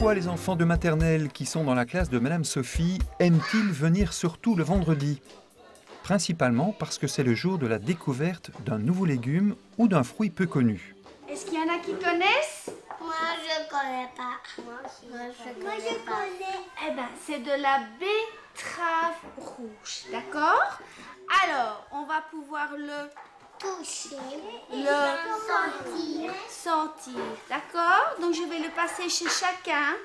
Pourquoi les enfants de maternelle qui sont dans la classe de Madame Sophie aiment-ils venir surtout le vendredi? Principalement parce que c'est le jour de la découverte d'un nouveau légume ou d'un fruit peu connu. Est-ce qu'il y en a qui connaissent? Moi, je connais pas. Moi, je connais. Eh bien, c'est de la betterave rouge, d'accord? Alors, on va pouvoir le Toucher. sentir, d'accord? Donc, je vais le passer chez chacun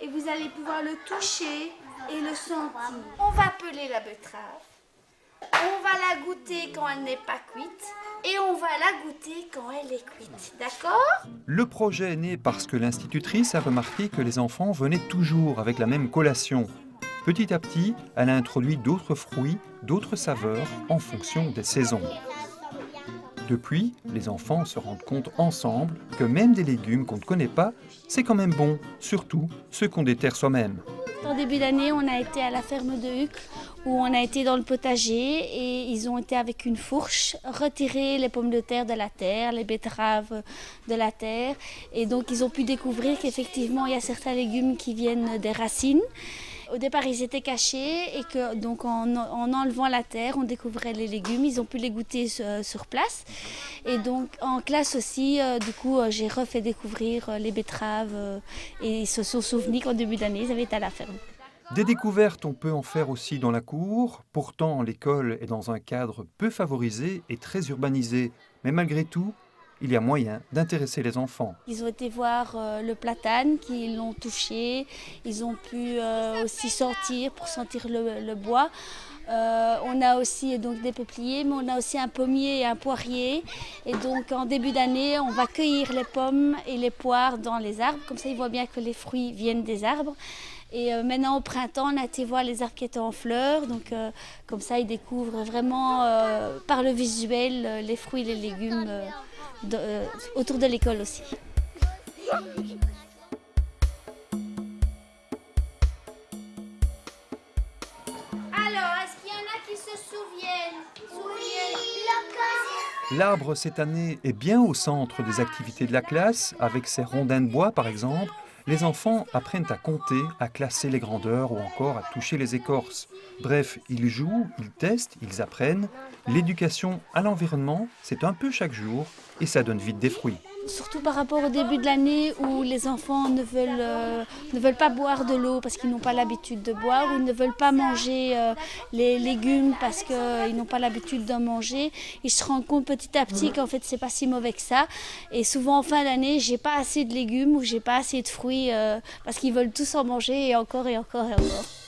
et vous allez pouvoir le toucher et le sentir. On va peler la betterave. On va la goûter quand elle n'est pas cuite et on va la goûter quand elle est cuite, d'accord? Le projet est né parce que l'institutrice a remarqué que les enfants venaient toujours avec la même collation. Petit à petit, elle a introduit d'autres fruits, d'autres saveurs en fonction des saisons. Depuis, les enfants se rendent compte ensemble que même des légumes qu'on ne connaît pas, c'est quand même bon, surtout ceux qu'on déterre soi-même. En début d'année, on a été à la ferme de Hucle où on a été dans le potager et ils ont été avec une fourche retirer les pommes de terre de la terre, les betteraves de la terre. Et donc ils ont pu découvrir qu'effectivement il y a certains légumes qui viennent des racines. Au départ, ils étaient cachés et que donc en enlevant la terre, on découvrait les légumes. Ils ont pu les goûter sur place. Et donc en classe aussi, j'ai refait découvrir les betteraves et ils se sont souvenus qu'en début d'année, ils avaient été à la ferme. Des découvertes, on peut en faire aussi dans la cour. Pourtant, l'école est dans un cadre peu favorisé et très urbanisé. Mais malgré tout, il y a moyen d'intéresser les enfants. Ils ont été voir le platane, qu'ils l'ont touché. Ils ont pu aussi sentir, pour sentir le bois. On a aussi donc des peupliers, mais on a aussi un pommier et un poirier. Et donc en début d'année, on va cueillir les pommes et les poires dans les arbres. Comme ça, ils voient bien que les fruits viennent des arbres. Et maintenant au printemps, on a été voir les arbres qui étaient en fleurs. Donc comme ça, ils découvrent vraiment par le visuel les fruits et les légumes autour de l'école aussi. Alors, est-ce qu'il y en a qui se souviennent? L'arbre, cette année, est bien au centre des activités de la classe, avec ses rondins de bois par exemple. Les enfants apprennent à compter, à classer les grandeurs ou encore à toucher les écorces. Bref, ils jouent, ils testent, ils apprennent. L'éducation à l'environnement, c'est un peu chaque jour et ça donne vite des fruits. Surtout par rapport au début de l'année où les enfants ne veulent pas boire de l'eau parce qu'ils n'ont pas l'habitude de boire, ou ils ne veulent pas manger les légumes parce qu'ils n'ont pas l'habitude d'en manger. Ils se rendent compte petit à petit qu'en fait c'est pas si mauvais que ça. Et souvent en fin d'année, j'ai pas assez de légumes ou j'ai pas assez de fruits parce qu'ils veulent tous en manger et encore et encore et encore.